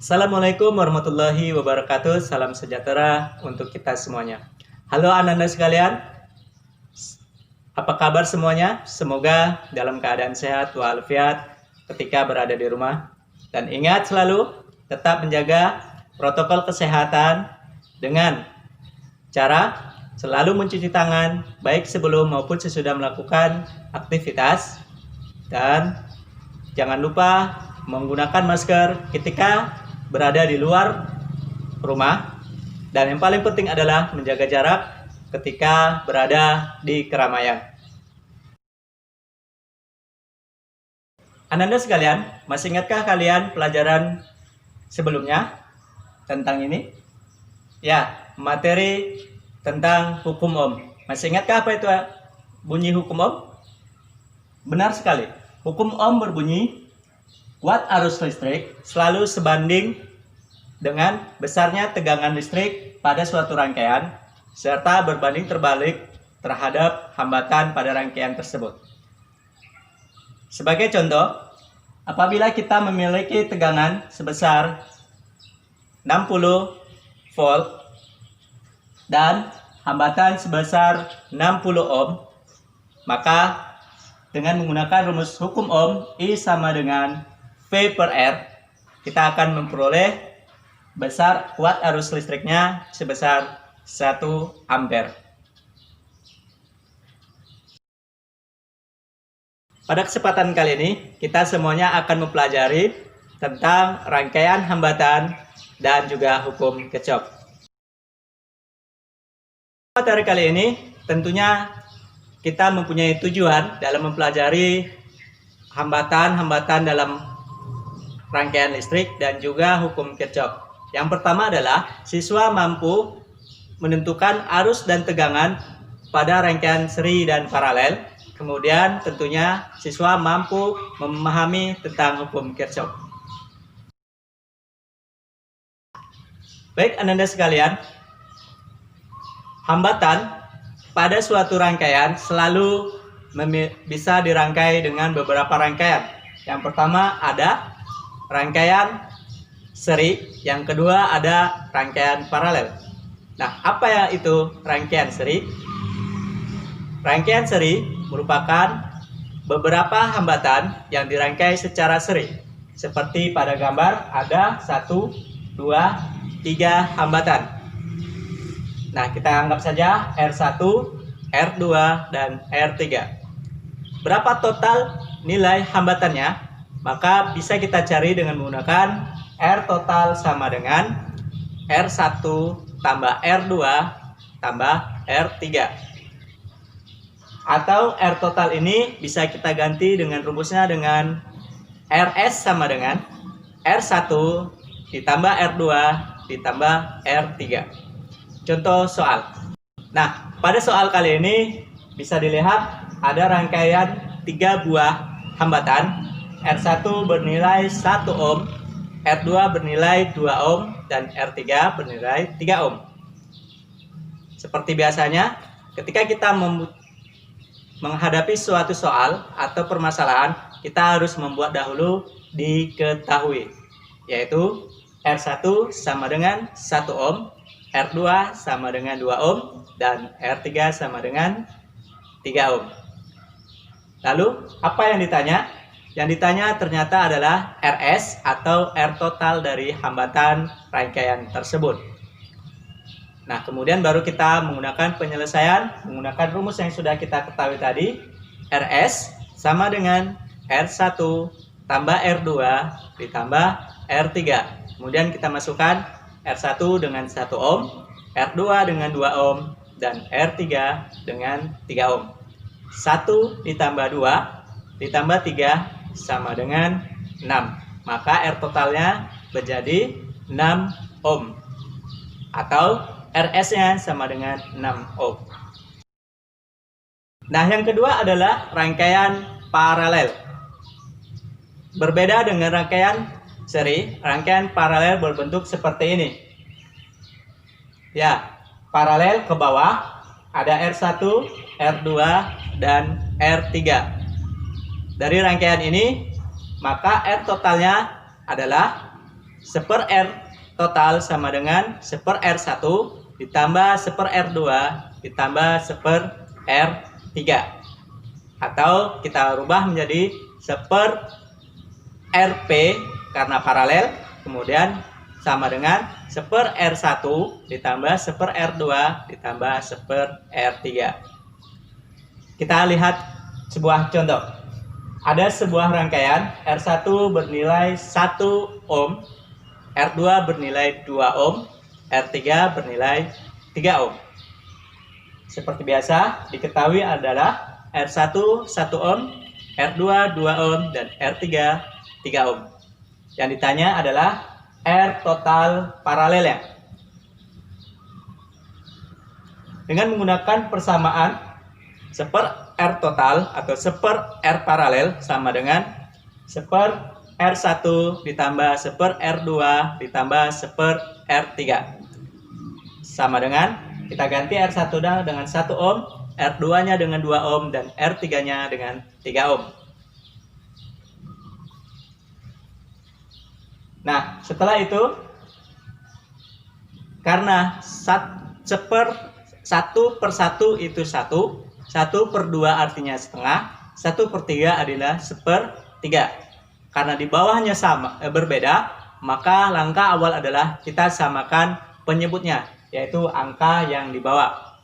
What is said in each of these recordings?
Assalamualaikum warahmatullahi wabarakatuh. Salam sejahtera untuk kita semuanya. Halo anak-anak sekalian, apa kabar semuanya? Semoga dalam keadaan sehat walafiat ketika berada di rumah. Dan ingat selalu tetap menjaga protokol kesehatan dengan cara selalu mencuci tangan baik sebelum maupun sesudah melakukan aktivitas. Dan jangan lupa menggunakan masker ketika berada di luar rumah, dan yang paling penting adalah menjaga jarak ketika berada di keramaian. Anak-anak sekalian, masih ingatkah kalian pelajaran sebelumnya tentang ini? Ya, materi tentang hukum ohm. Masih ingatkah apa itu bunyi hukum ohm? Benar sekali. Hukum ohm berbunyi kuat arus listrik selalu sebanding dengan besarnya tegangan listrik pada suatu rangkaian serta berbanding terbalik terhadap hambatan pada rangkaian tersebut. Sebagai contoh, apabila kita memiliki tegangan sebesar 60 volt dan hambatan sebesar 60 ohm, maka dengan menggunakan rumus hukum ohm I sama dengan V per R, kita akan memperoleh besar kuat arus listriknya sebesar 1 ampere. Pada kesempatan kali ini, kita semuanya akan mempelajari tentang rangkaian hambatan dan juga hukum Kirchhoff. Materi kali ini tentunya kita mempunyai tujuan dalam mempelajari hambatan-hambatan dalam rangkaian listrik dan juga hukum Kirchhoff. Yang pertama adalah siswa mampu menentukan arus dan tegangan pada rangkaian seri dan paralel. Kemudian tentunya siswa mampu memahami tentang hukum Kirchhoff. Baik anak-anak sekalian, hambatan pada suatu rangkaian selalu bisa dirangkai dengan beberapa rangkaian. Yang pertama ada rangkaian seri, yang kedua ada rangkaian paralel. Nah, apa ya itu rangkaian seri? Rangkaian seri merupakan beberapa hambatan yang dirangkai secara seri. Seperti pada gambar ada 1, 2, 3 hambatan. Nah, kita anggap saja R1, R2, dan R3. Berapa total nilai hambatannya? Maka bisa kita cari dengan menggunakan R total sama dengan R1 tambah R2 tambah R3. Atau R total ini bisa kita ganti dengan rumusnya dengan RS sama dengan R1 ditambah R2 ditambah R3. Contoh soal. Nah, pada soal kali ini bisa dilihat ada rangkaian 3 buah hambatan. R1 bernilai 1 ohm, R2 bernilai 2 ohm, dan R3 bernilai 3 ohm. Seperti biasanya, ketika kita menghadapi suatu soal atau permasalahan, kita harus membuat dahulu diketahui, yaitu R1 sama dengan 1 ohm, R2 sama dengan 2 ohm, dan R3 sama dengan 3 ohm. Lalu, apa yang ditanya? Yang ditanya ternyata adalah RS atau R total dari hambatan rangkaian tersebut. Nah, kemudian baru kita menggunakan penyelesaian menggunakan rumus yang sudah kita ketahui tadi. RS sama dengan R1 tambah R2 ditambah R3. Kemudian kita masukkan R1 dengan 1 ohm, R2 dengan 2 ohm, dan R3 dengan 3 ohm. 1 ditambah 2 ditambah 3 sama dengan 6. Maka R totalnya menjadi 6 ohm. Atau RS-nya sama dengan 6 ohm. Nah, yang kedua adalah rangkaian paralel. Berbeda dengan rangkaian seri, rangkaian paralel berbentuk seperti ini. Ya, paralel ke bawah ada R1, R2, dan R3. Dari rangkaian ini, maka R totalnya adalah 1/R total sama dengan 1/R1 ditambah 1/R2 ditambah 1/R3. Atau kita rubah menjadi 1/RP karena paralel, kemudian sama dengan 1/R1 ditambah 1/R2 ditambah 1/R3. Kita lihat sebuah contoh. Ada sebuah rangkaian R1 bernilai 1 ohm, R2 bernilai 2 ohm, R3 bernilai 3 ohm. Seperti biasa, diketahui adalah R1 1 ohm, R2 2 ohm, dan R3 3 ohm. Yang ditanya adalah R total paralelnya. Dengan menggunakan persamaan 1/R total atau 1/R paralel sama dengan 1/R1 ditambah 1/R2 ditambah 1/R3. Sama dengan, kita ganti R1 dengan 1 ohm, R2-nya dengan 2 ohm, dan R3-nya dengan 3 ohm. Nah, setelah itu, karena 1/1 itu 1, 1/2 artinya setengah, 1/3 adalah 1/3. Karena di bawahnya sama berbeda, maka langkah awal adalah kita samakan penyebutnya, yaitu angka yang dibawa.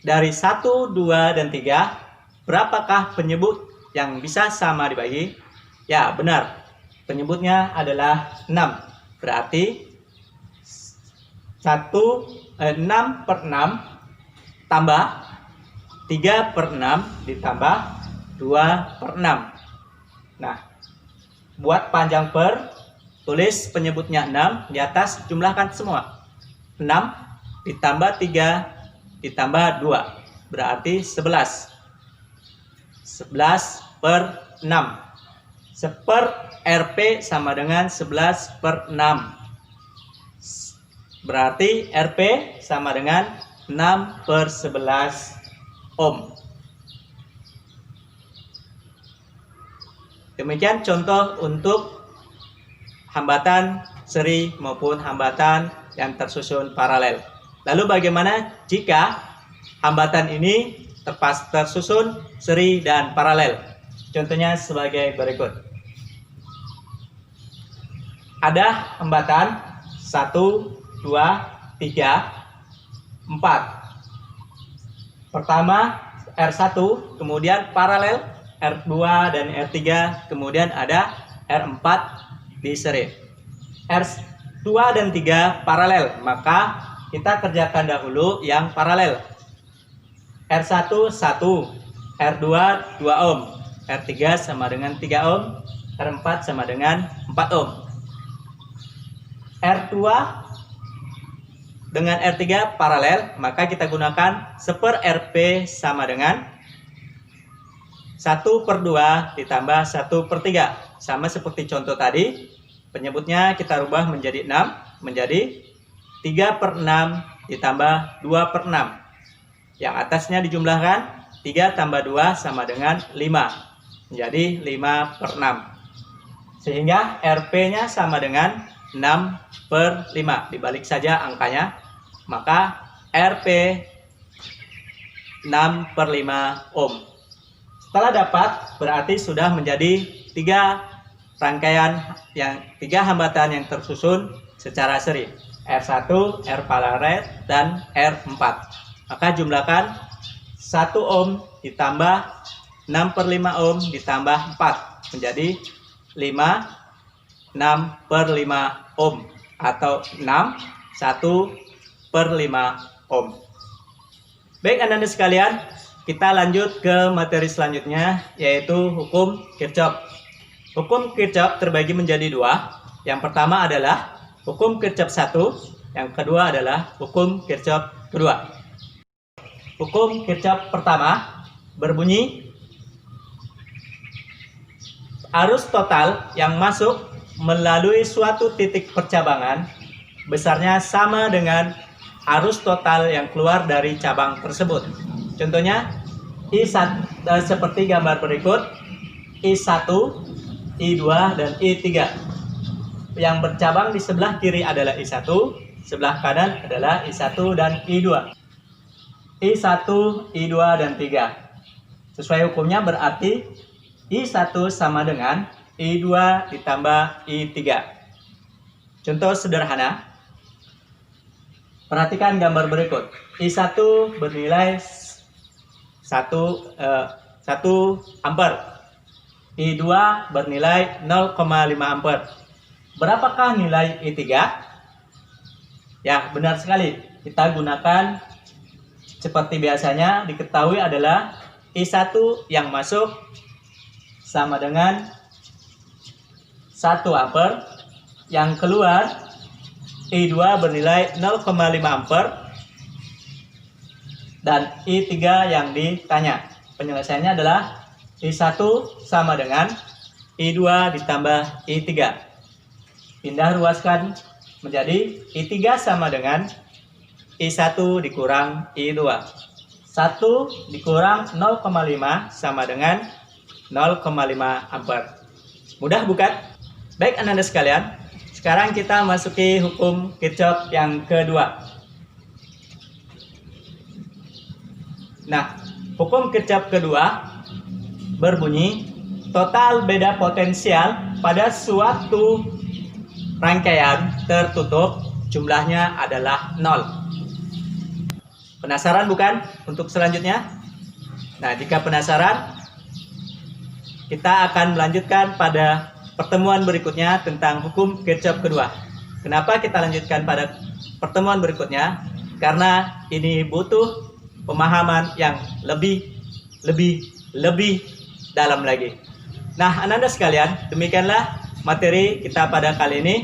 Dari 1, 2, dan 3, berapakah penyebut yang bisa sama dibagi? Ya, benar. Penyebutnya adalah 6. Berarti 6/6 tambah 3/6 ditambah 2/6. Nah, buat panjang per, tulis penyebutnya 6, di atas jumlahkan semua. 6 ditambah 3 ditambah 2, berarti 11. 11/6. 1/RP sama dengan 11/6. Berarti RP sama dengan 6/11 ohm. Demikian contoh untuk hambatan seri maupun hambatan yang tersusun paralel. Lalu bagaimana jika hambatan ini tersusun seri dan paralel? Contohnya sebagai berikut. Ada hambatan 1, 2, 3, 4. Pertama R1, kemudian paralel R2 dan R3, kemudian ada R4 di seri. R2 dan 3 paralel, maka kita kerjakan dahulu yang paralel. R1 1, R2 2 ohm, R3 sama dengan 3 ohm, R4 sama dengan 4 ohm. R2 dengan R3 paralel, maka kita gunakan 1/RP sama dengan 1/2 ditambah 1/3. Sama seperti contoh tadi, penyebutnya kita rubah menjadi 6, menjadi 3/6 ditambah 2/6. Yang atasnya dijumlahkan, 3 tambah 2 sama dengan 5, menjadi 5/6. Sehingga RP-nya sama dengan 6/5. Dibalik saja angkanya, maka RP 6/5 ohm. Setelah dapat, berarti sudah menjadi 3 hambatan yang tersusun secara seri, R1, R paralel, dan R4. Maka jumlahkan 1 ohm ditambah 6/5 ohm ditambah 4 menjadi 6/5 ohm atau 1/5 ohm. Baik anak-anak sekalian, kita lanjut ke materi selanjutnya, yaitu hukum Kirchhoff. Hukum Kirchhoff terbagi menjadi 2. Yang pertama adalah hukum Kirchhoff 1, yang kedua adalah hukum Kirchhoff kedua. Hukum Kirchhoff pertama berbunyi, arus total yang masuk melalui suatu titik percabangan besarnya sama dengan arus total yang keluar dari cabang tersebut. Contohnya I1 seperti gambar berikut, I1, I2, dan I3. yang bercabang di sebelah kiri adalah I1, sebelah kanan adalah I1 dan I2. I1, I2, dan 3. Sesuai hukumnya berarti I1 sama dengan I2 ditambah I3. Contoh sederhana. Perhatikan gambar berikut. I1 bernilai 1 ampere. I2 bernilai 0,5 ampere. Berapakah nilai I3? Ya, benar sekali. Kita gunakan seperti biasanya diketahui adalah I1 yang masuk sama dengan 1 ampere. Yang keluar I2 bernilai 0,5 ampere. Dan I3 yang ditanya. Penyelesaiannya adalah I1 sama dengan I2 ditambah I3. Pindah ruaskan menjadi I3 sama dengan I1 dikurang I2. 1 dikurang 0,5 sama dengan 0,5 ampere. Mudah bukan? Baik Anda sekalian, sekarang kita masuki hukum Kirchhoff yang kedua. Nah, hukum Kirchhoff kedua berbunyi total beda potensial pada suatu rangkaian tertutup jumlahnya adalah 0. Penasaran bukan untuk selanjutnya? Nah, jika penasaran, kita akan melanjutkan pada pertemuan berikutnya tentang hukum Kirchhoff kedua. Kenapa kita lanjutkan pada pertemuan berikutnya? Karena ini butuh pemahaman yang lebih dalam lagi. Nah, Anda sekalian, demikianlah materi kita pada kali ini.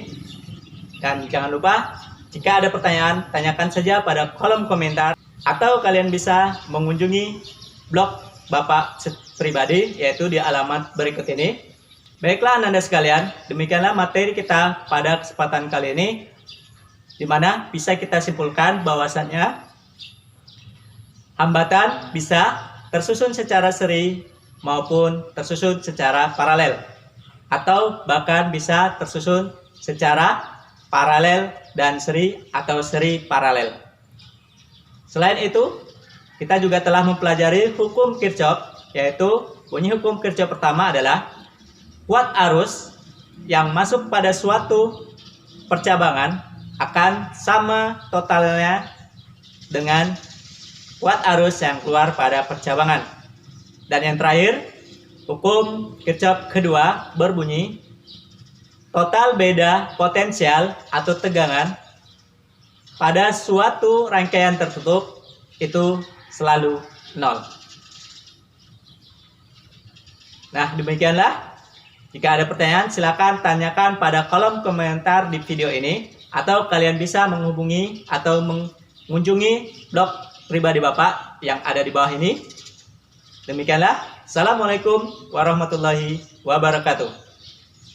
Dan jangan lupa, jika ada pertanyaan, tanyakan saja pada kolom komentar. Atau kalian bisa mengunjungi blog Bapak pribadi, yaitu di alamat berikut ini. Baiklah Anda sekalian, demikianlah materi kita pada kesempatan kali ini, di mana bisa kita simpulkan bahwasannya hambatan bisa tersusun secara seri maupun tersusun secara paralel, atau bahkan bisa tersusun secara paralel dan seri atau seri paralel. Selain itu, kita juga telah mempelajari hukum Kirchhoff, yaitu bunyi hukum Kirchhoff pertama adalah kuat arus yang masuk pada suatu percabangan akan sama totalnya dengan kuat arus yang keluar pada percabangan. Dan yang terakhir, hukum Kirchhoff kedua berbunyi total beda potensial atau tegangan pada suatu rangkaian tertutup itu selalu 0. Nah, demikianlah. Jika ada pertanyaan, silakan tanyakan pada kolom komentar di video ini, atau kalian bisa menghubungi atau mengunjungi blog pribadi Bapak yang ada di bawah ini. Demikianlah. Assalamualaikum warahmatullahi wabarakatuh.